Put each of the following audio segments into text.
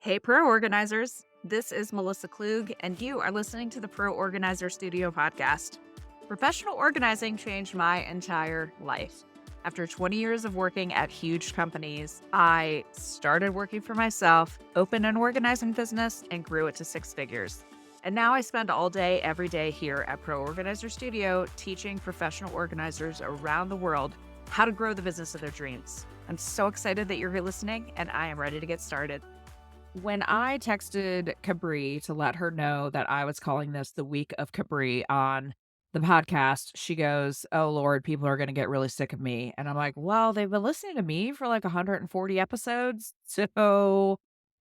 Hey, Pro Organizers. This is Melissa Klug, and you are listening to the Pro Organizer Studio podcast. Professional organizing changed my entire life. After 20 years of working at huge companies, I started working for myself, opened an organizing business, and grew it to six figures. And now I spend all day, every day here at Pro Organizer Studio teaching professional organizers around the world how to grow the business of their dreams. I'm so excited that you're here listening, and I am ready to get started. When I texted Cabri to let her know that I was calling this the week of Cabri on the podcast, she goes, "Oh Lord, people are going to get really sick of me." And I'm like, "Well, they've been listening to me for like 140 episodes. So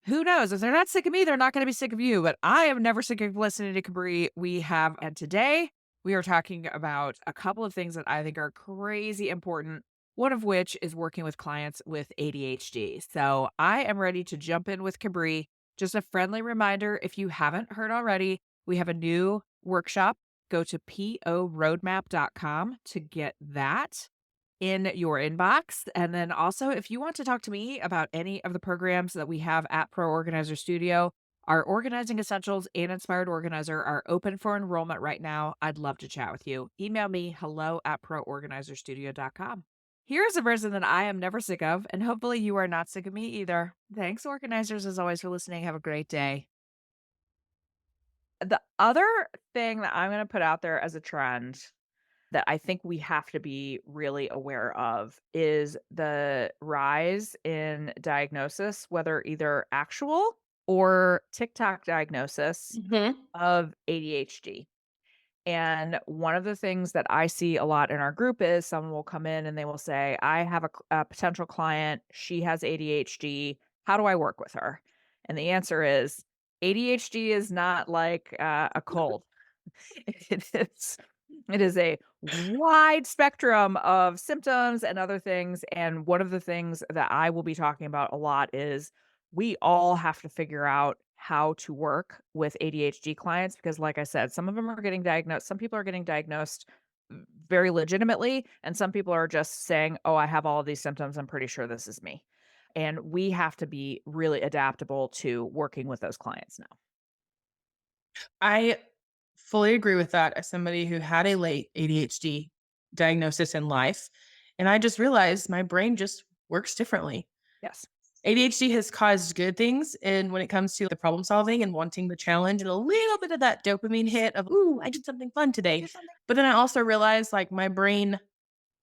who knows? If they're not sick of me, they're not going to be sick of you." But I am never sick of listening to Cabri. And today we are talking about a couple of things that I think are crazy important. One of which is working with clients with ADHD. So I am ready to jump in with Cabri. Just a friendly reminder, if you haven't heard already, we have a new workshop. Go to POroadmap.com to get that in your inbox. And then also, if you want to talk to me about any of the programs that we have at Pro Organizer Studio, our Organizing Essentials and Inspired Organizer are open for enrollment right now. I'd love to chat with you. Email me hello@proorganizerstudio.com. Here's a person that I am never sick of, and hopefully you are not sick of me either. Thanks, organizers, as always, for listening. Have a great day. The other thing that I'm going to put out there as a trend that I think we have to be really aware of is the rise in diagnosis, whether either actual or TikTok diagnosis Mhm. of ADHD. And one of the things that I see a lot in our group is someone will come in and they will say, "I have a potential client. She has ADHD. How do I work with her?" And the answer is ADHD is not like a cold. It is it is a wide spectrum of symptoms and other things, and one of the things that I will be talking about a lot is we all have to figure out how to work with ADHD clients because like I said, some of them are getting diagnosed, some people are getting diagnosed very legitimately, and some people are just saying, "Oh, I have all of these symptoms, I'm pretty sure this is me." And we have to be really adaptable to working with those clients now. I fully agree with that as somebody who had a late ADHD diagnosis in life. And I just realized my brain just works differently. Yes. ADHD has caused good things. And when it comes to the problem solving and wanting the challenge and a little bit of that dopamine hit of, ooh, I did something fun today. Do something. But then I also realized like my brain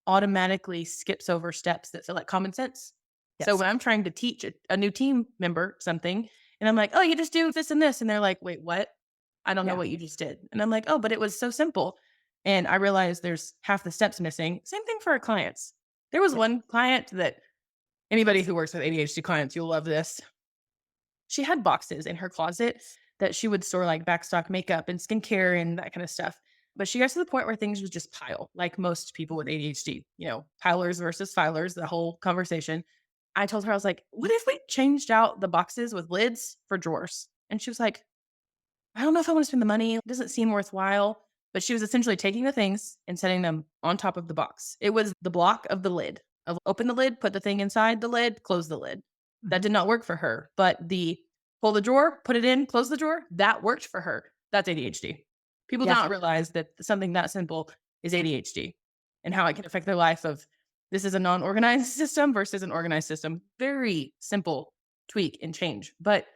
automatically skips over steps that feel like common sense. So Yes. when I'm trying to teach a new team member something, and I'm like, "Oh, you just do this and this," and they're like, "Wait, what? I don't know Yeah. what you just did." And I'm like, "Oh, but it was so simple." And I realized there's half the steps missing. Same thing for our clients. There was Yeah. one client that anybody who works with ADHD clients, you'll love this. She had boxes in her closet that she would store like backstock makeup and skincare and that kind of stuff. But she got to the point where things would just pile, like most people with ADHD, pilers versus filers, the whole conversation. I told her, I was like, what if we changed out the boxes with lids for drawers? And she was like, I don't know if I want to spend the money. It doesn't seem worthwhile. But she was essentially taking the things and setting them on top of the box. It was the block of the lid of open the lid, put the thing inside the lid, close the lid. That Mhm. did not work for her. But the pull the drawer, put it in, close the drawer, that worked for her. That's ADHD. People do Yeah. not realize that something that simple is ADHD and how it can affect their life of this is a non-organized system versus an organized system. Very simple tweak and change. But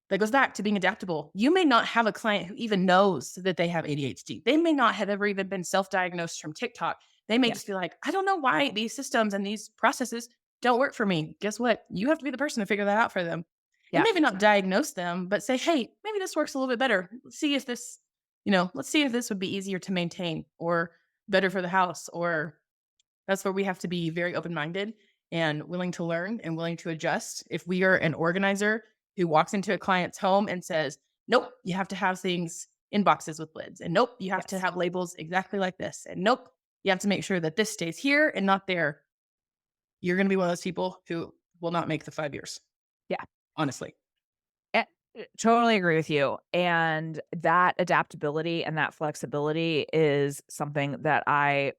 that goes back to being adaptable. You may not have a client who even knows that they have ADHD. They may not have ever even been self diagnosed from TikTok. They may Yeah. just be like, I don't know why these systems and these processes don't work for me. Guess what? You have to be the person to figure that out for them. And Yeah. maybe not diagnose them, but say, hey, maybe this works a little bit better. Let's see if this, let's see if this would be easier to maintain or better for the house. Or that's where we have to be very open minded and willing to learn and willing to adjust. If we are an organizer who walks into a client's home and says, nope, you have to have things in boxes with lids. And nope, you have to Yes. have labels exactly like this. And nope, you have to make sure that this stays here and not there. You're going to be one of those people who will not make the 5 years, Yeah. honestly. Totally agree with you. And that adaptability and that flexibility is something that I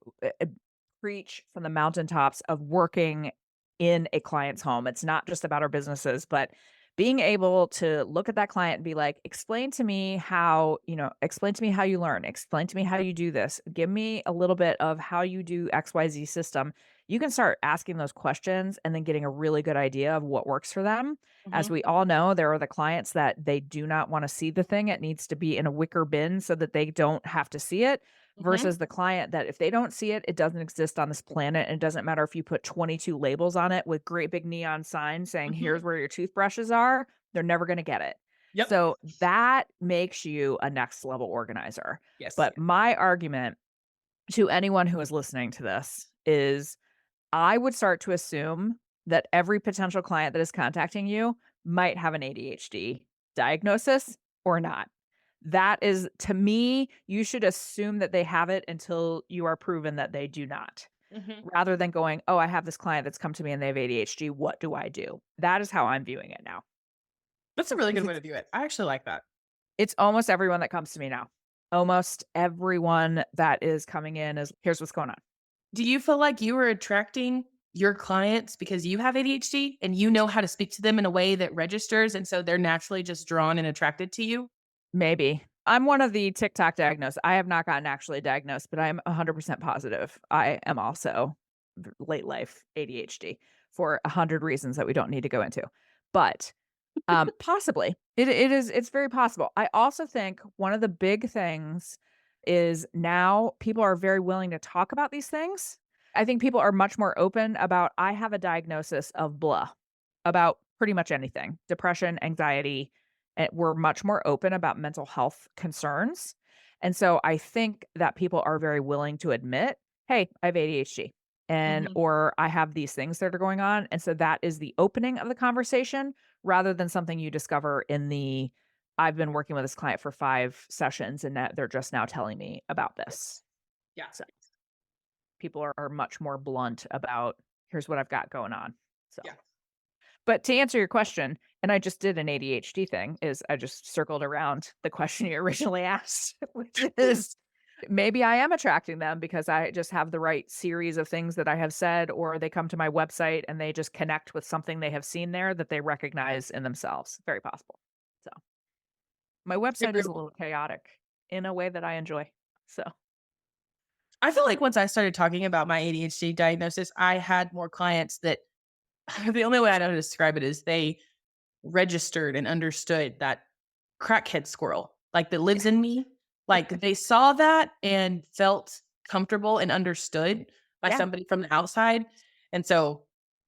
preach from the mountaintops of working in a client's home. It's not just about our businesses, but Being able to look at that client and be like, explain to me how you learn, explain to me how you do this, give me a little bit of how you do XYZ system. You can start asking those questions and then getting a really good idea of what works for them. As Mhm. we all know, there are the clients that they do not want to see the thing. It needs to be in a wicker bin so that they don't have to see it, Mhm. versus the client that if they don't see it, it doesn't exist on this planet. And it doesn't matter if you put 22 labels on it with great big neon signs saying, here's Mhm. where your toothbrushes are, they're never going to get it. Yep. So that makes you a next level organizer. Yes. But my argument to anyone who is listening to this is I would start to assume that every potential client that is contacting you might have an ADHD diagnosis or not. That is, to me, you should assume that they have it until you are proven that they do not, Mhm. rather than going, "Oh, I have this client that's come to me and they have ADHD. What do I do?" That is how I'm viewing it now. That's a really good 'Cause way to view it. I actually like that. it's almost everyone that comes to me now. Almost everyone that is coming in is, "Here's what's going on." Do you feel like you are attracting your clients because you have ADHD and you know how to speak to them in a way that registers, and so they're naturally just drawn and attracted to you? Maybe. I'm one of the TikTok diagnosed. I have not gotten actually diagnosed, but I'm 100% positive I am also late life ADHD for 100 reasons that we don't need to go into. But possibly. It's very possible. I also think one of the big things is now people are very willing to talk about these things. I think people are much more open about I have a diagnosis of blah, about pretty much anything. Depression, anxiety, we're much more open about mental health concerns. And so I think that people are very willing to admit, "Hey, I have ADHD." And Mhm. or I have these things that are going on. And so that is the opening of the conversation rather than something you discover in the I've been working with this client for 5 sessions and that they're just now telling me about this. Yes. Yeah. So people are much more blunt about here's what I've got going on. So, Yeah. but to answer your question, and I just did an ADHD thing, is I just circled around the question you originally asked, which is maybe I am attracting them because I just have the right series of things that I have said, or they come to my website and they just connect with something they have seen there that they recognize in themselves. Very possible. So my website is a little chaotic in a way that I enjoy. So I feel like once I started talking about my ADHD diagnosis, I had more clients that the only way I know to describe it is they registered and understood that crackhead squirrel, like, that lives in me. Like, they saw that and felt comfortable and understood by yeah, somebody from the outside. And so,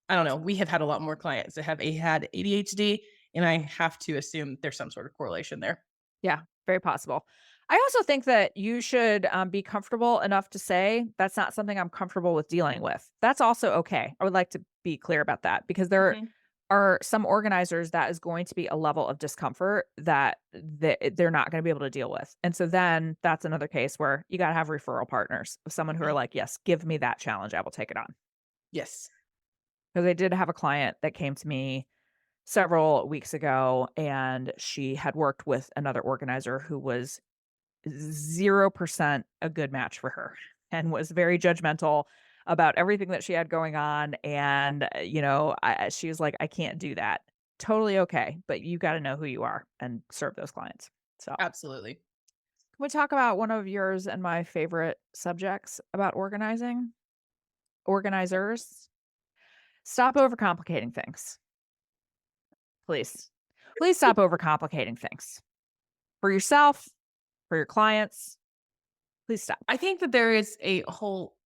I don't know, we have had a lot more clients that have had ADHD, and I have to assume there's some sort of correlation there. yeah, very possible. I also think that you should be comfortable enough to say that's not something I'm comfortable with dealing with. That's also okay. I would like to be clear about that because there Mhm. are some organizers that is going to be a level of discomfort that they're not going to be able to deal with. And so then that's another case where you got to have referral partners of someone who are Mhm. like, yes, give me that challenge. I will take it on. Yes. Because I did have a client that came to me several weeks ago and she had worked with another organizer who was 0% a good match for her and was very judgmental about everything that she had going on. And, she was like, I can't do that. Totally okay. But you got to know who you are and serve those clients. So, Absolutely. can we talk about one of yours and my favorite subjects about organizing? Organizers. Stop overcomplicating things. Please. Please stop overcomplicating things for yourself, for your clients. Please stop. I think that there is a whole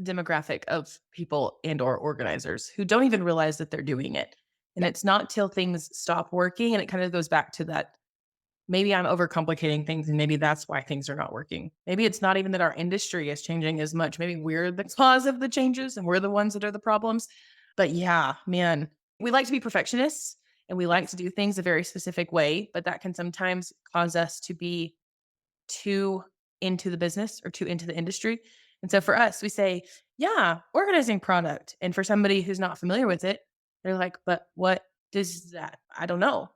demographic of people and or organizers who don't even realize that they're doing it. And Yeah. it's not till things stop working, and it kind of goes back to that maybe I'm overcomplicating things and maybe that's why things are not working. Maybe it's not even that our industry is changing as much. Maybe we're the cause of the changes and we're the ones that are the problems. But yeah, man, we like to be perfectionists and we like to do things a very specific way, but that can sometimes cause us to be too into the business or too into the industry. And so for us, we say, yeah, organizing product. And for somebody who's not familiar with it, they're like, but what does that? I don't know.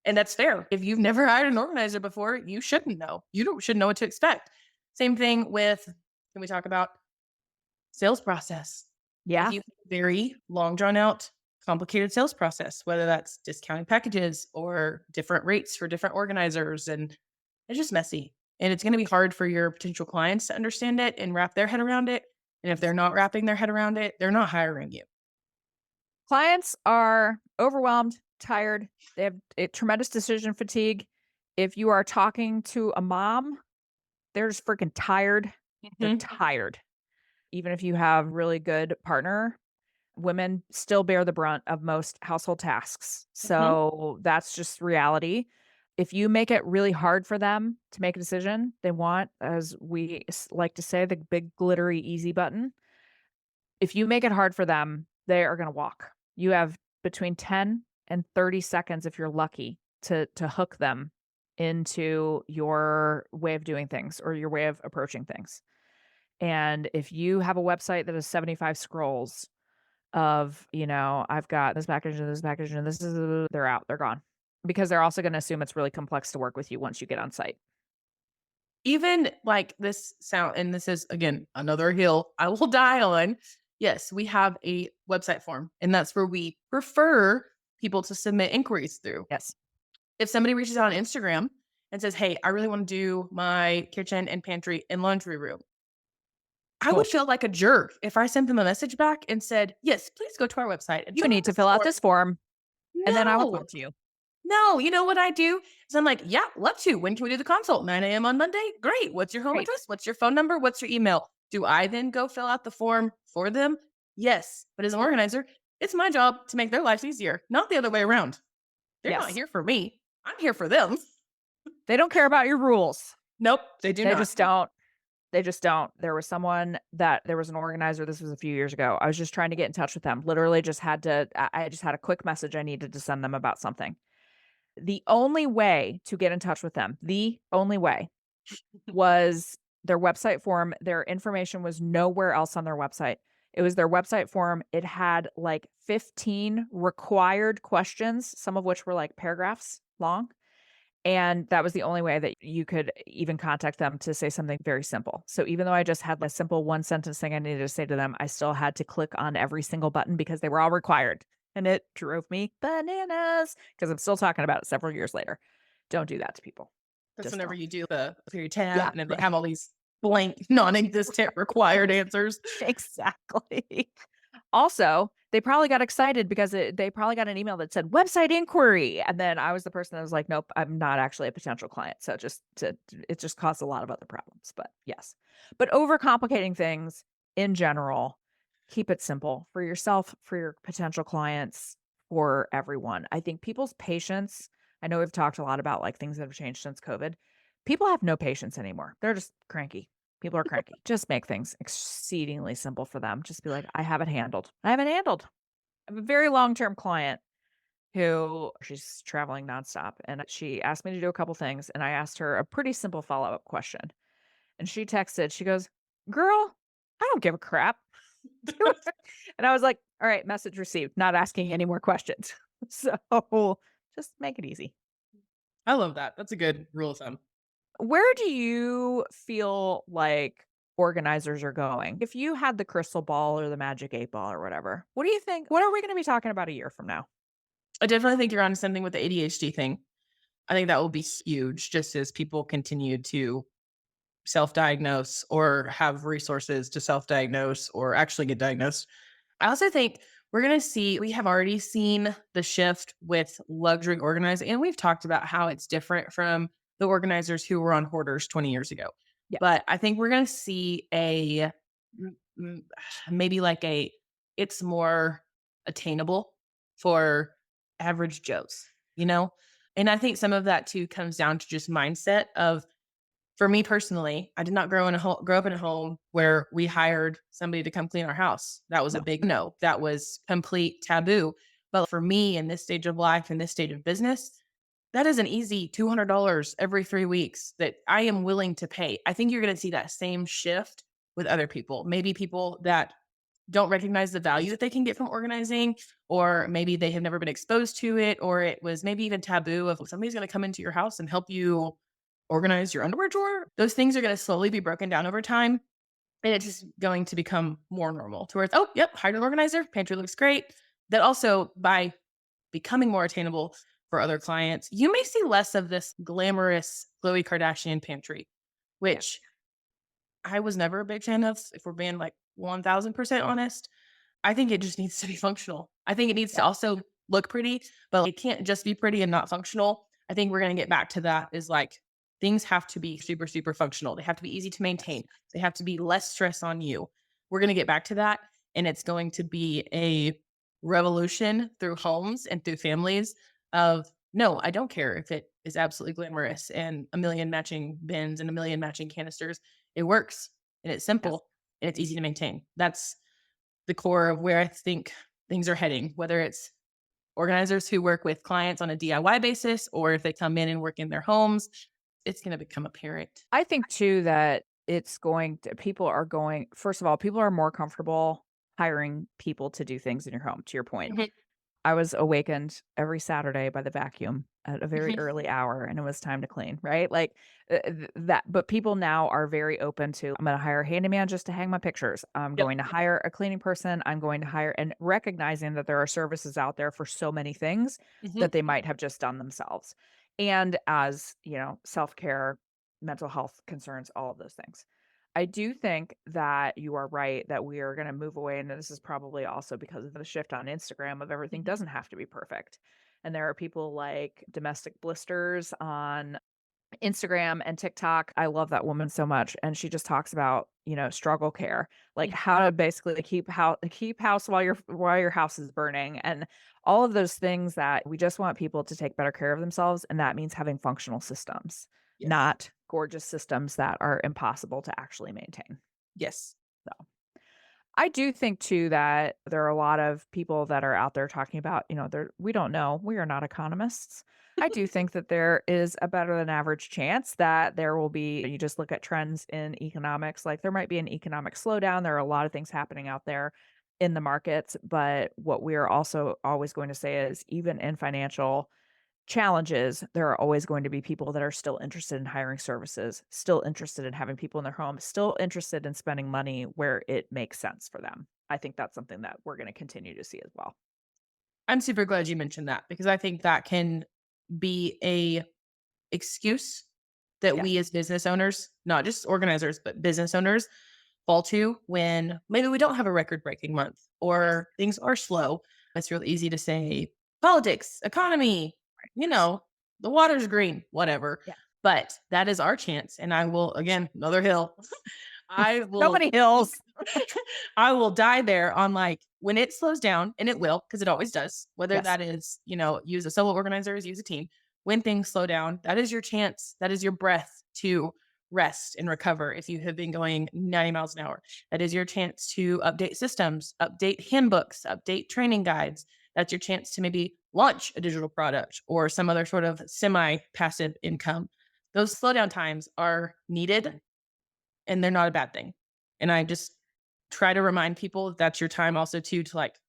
And that's fair. If you've never hired an organizer before, you shouldn't know. You don't should know what to expect. Same thing with can we talk about sales process? If Yeah. you have very long drawn out complicated sales process, whether that's discounting packages or different rates for different organizers. And it's just messy. And it's going to be hard for your potential clients to understand it and wrap their head around it. And if they're not wrapping their head around it, they're not hiring you. Clients are overwhelmed, tired. They have a tremendous decision fatigue. If you are talking to a mom, they're just freaking tired. They're Mhm. tired. Even if you have really good partner, women still bear the brunt of most household tasks. Mhm. So that's just reality. If you make it really hard for them to make a decision, they want, as we like to say, the big glittery easy button. If you make it hard for them, they are going to walk. You have between 10 and 30 seconds if you're lucky to hook them into your way of doing things or your way of approaching things. And if you have a website that is 75 scrolls of, I've got this package and this package and this is, they're out, they're gone. Because they're also going to assume it's really complex to work with you once you get on site. Even like this sound, and this is again another hill I will die on. Yes, we have a website form, and that's where we prefer people to submit inquiries through. Yes. If somebody reaches out on Instagram and says, "Hey, I really want to do my kitchen and pantry and laundry room," I would Cool. feel like a jerk if I sent them a message back and said, "Yes, please go to our website and You fill out need to this fill out form." this form and then I will No, talk to you. no, you know what I do? Is I'm like, "Yeah, love to. When can we do the consult? 9 a.m. on Monday? Great. What's your home Great. address? What's your phone number? What's your email?" Do I then go fill out the form for them? Yes. But as an organizer, it's my job to make their lives easier, not the other way around. They're not Yes. here for me. I'm here for them. They don't care about your rules. Nope, they do They not. just don't. They just don't. There was an organizer, this was a few years ago. I was just trying to get in touch with them. Literally just had to I just had a quick message I needed to send them about something. The only way to get in touch with them, the only way was their website form. Their information was nowhere else on their website. It was their website form. It had like 15 required questions, some of which were like paragraphs long. And that was the only way that you could even contact them to say something very simple. So even though I just had a simple one sentence thing I needed to say to them, I still had to click on every single button because they were all required. And it drove me bananas because I'm still talking about it several years later. Don't do that to people. That's Just whenever don't. you do the period tab Yeah, and then they have all these blank, non-existent required answers. exactly. Also, they probably got excited because they probably got an email that said website inquiry. And then I was the person that was like, nope, I'm not actually a potential client. So it just caused a lot of other problems. But yes, but overcomplicating things in general, keep it simple for yourself, for your potential clients, for everyone. I think people's patience, I know we've talked a lot about like things that have changed since COVID. People have no patience anymore. They're just cranky. People are cranky. Just make things exceedingly simple for them. Just be like, I have it handled. I have it handled. I have a very long-term client who she's traveling nonstop. And she asked me to do a couple things. And I asked her a pretty simple follow-up question. And she texted, she goes, girl, I don't give a crap. And I was like, all right, message received, not asking any more questions. So just make it easy. I love that. That's a good rule of thumb. Where do you feel like organizers are going? If you had the crystal ball or the magic 8 ball or whatever, what do you think? What are we gonna be talking about a year from now? I definitely think you're on something with the ADHD thing. I think that will be huge just as people continue to self-diagnose or have resources to self-diagnose or actually get diagnosed. I also think we have already seen the shift with luxury organizing, and we've talked about how it's different from the organizers who were on Hoarders 20 years ago. Yes. But I think we're going to see m- m- maybe like it's more attainable for average Joes, you know? And I think some of that too comes down to just mindset of for me personally, I did not grow up in a home where we hired somebody to come clean our house. That was a No. big no. That was complete taboo. But for me in this stage of life, in this stage of business, that is an easy $200 every 3 weeks that I am willing to pay. I think you're going to see that same shift with other people. Maybe people that don't recognize the value that they can get from organizing, or maybe they have never been exposed to it, or it was maybe even taboo of somebody's going to come into your house and help you organize your underwear drawer. Those things are going to slowly be broken down over time. And it's just going to become more normal to where it's, oh, yep, hired an organizer. Pantry looks great. that also by becoming more attainable for other clients, you may see less of this glamorous Khloe Kardashian pantry, Yeah. which I was never a big fan of, if we're being like 1000% honest. I think it just needs to be functional. I think it needs to Yeah. also look pretty, but it can't just be pretty and not functional. I think we're going to get back to that is like things have to be super, super functional. They have to be easy to Yes. maintain. They have to be less stress on you. We're going to get back to that. And it's going to be a revolution through homes and through families of no, I don't care if it is absolutely glamorous and a million matching bins and a million matching canisters. It works and it's Yes. simple and it's easy to maintain. That's the core of where I think things are heading, whether it's organizers who work with clients on a DIY basis or if they come in and work in their homes, it's going to become apparent. I think too that it's going to people are going first of all, people are more comfortable hiring people to do things in your home, to your point. Mhm, I was awakened every Saturday by the vacuum at a very mhm, early hour, and it was time to clean, right? Like, that but people now are very open to, "I'm gonna hire a handyman just to hang my pictures. I'm yep, going to hire a cleaning person. I'm going to hire" and recognizing that there are services out there for so many things mhm, that they might have just done themselves. And as, self-care, mental health concerns, all of those things. I do think that you are right that we are gonna move away, and this is probably also because of the shift on Instagram of everything mhm, doesn't have to be perfect. And there are people like Domestic Blisters on Instagram and TikTok. I love that woman so much, and she just talks about, struggle care, like mhm. how to basically keep house while your house is burning, and all of those things that we just want people to take better care of themselves, and that means having functional systems, Yes, not gorgeous systems that are impossible to actually maintain. yes. So I do think too that there are a lot of people that are out there talking about, we don't know. We are not economists. I do think that there is a better than average chance that there will be, you just look at trends in economics, like there might be an economic slowdown. There are a lot of things happening out there in the markets. But what we are also always going to say is, even in financial challenges, there are always going to be people that are still interested in hiring services, still interested in having people in their home, still interested in spending money where it makes sense for them. I think that's something that we're going to continue to see as well. I'm super glad you mentioned that because I think that can be a excuse that Yes. we as business owners, not just organizers, but business owners fall to when maybe we don't have a record breaking month Yes. or things are slow. It's real easy to say politics, economy, you know, the water's green, whatever. Yeah. But that is our chance. And I will, again, another hill. I So will many hills. I will die there on like when it slows down, and it will, because it always does, whether Yes. that is, use a solo organizer, use a team. When things slow down, that is your chance. That is your breath to rest and recover if you have been going 90 miles an hour. That is your chance to update systems, update handbooks, update training guides. That's your chance to maybe launch a digital product or some other sort of semi passive income. Those slowdown times are needed and they're not a bad thing. And I just try to remind people that that's your time also too to like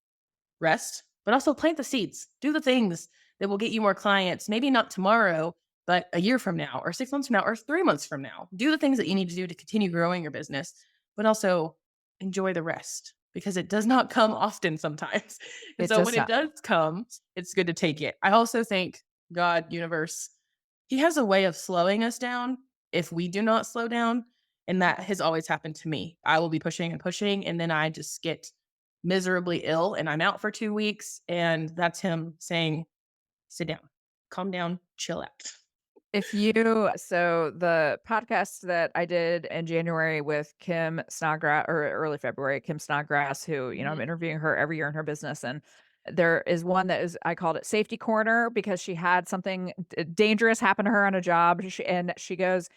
rest, but also plant the seeds. Do the things that will get you more clients. Maybe not tomorrow, but a year from now, or 6 months from now, or 3 months from now. Do the things that you need to do to continue growing your business, but also enjoy the rest because it does not come often sometimes. And It so when does it not. does come, it's good to take it. I also think God, universe, he has a way of slowing us down if we do not slow down. And that has always happened to me. I will be pushing and pushing, and then I just get miserably ill and I'm out for 2 weeks. And that's him saying, sit down, calm down, chill out. So the podcast that I did in January with Kim Snodgrass, or early February, Kim Snodgrass, who, I'm Mhm. interviewing her every year in her business. And there is one that is, I called it Safety Corner, because she had something dangerous happen to her on a job. And she goes,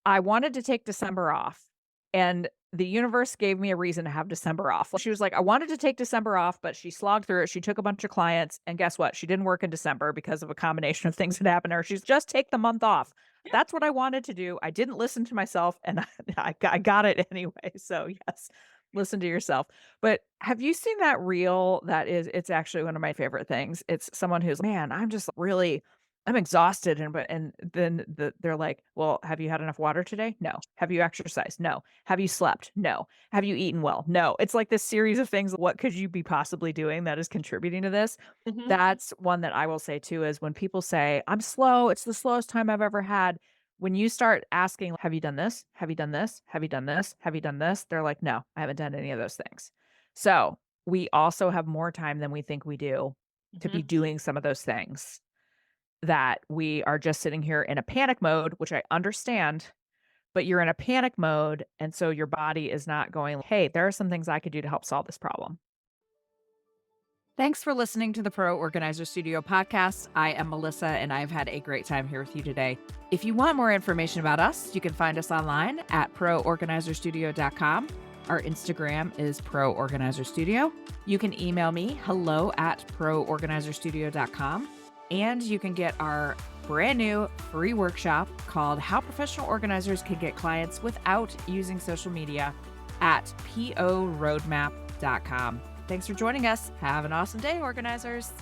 I wanted to take December off, and the universe gave me a reason to have December off. She was like, I wanted to take December off, but she slogged through it. She took a bunch of clients, and guess what? She didn't work in December because of a combination of things that happened to her. She's just take the month off. Yeah. That's what I wanted to do. I didn't listen to myself, and I got it anyway. So yes, listen to yourself. But have you seen that reel? It's actually one of my favorite things. It's someone who's, man, I'm just really I'm exhausted. And then they're like, well, have you had enough water today? No. Have you exercised? No. Have you slept? No. Have you eaten well? No. It's like this series of things. What could you be possibly doing that is contributing to this? Mhm. That's one that I will say too is when people say, I'm slow, it's the slowest time I've ever had. When you start asking, have you done this? Have you done this? Have you done this? Have you done this? They're like, no, I haven't done any of those things. So we also have more time than we think we do to be Mhm. doing some of those things that we are just sitting here in a panic mode, which I understand, but you're in a panic mode. And so your body is not going, hey, there are some things I could do to help solve this problem. Thanks for listening to the Pro Organizer Studio podcast. I am Melissa, and I've had a great time here with you today. If you want more information about us, you can find us online at proorganizerstudio.com. Our Instagram is Pro Organizer Studio. You can email me, hello@proorganizerstudio.com. And you can get our brand new free workshop called How Professional Organizers Can Get Clients Without Using Social Media at PORoadmap.com. Thanks for joining us. Have an awesome day, organizers.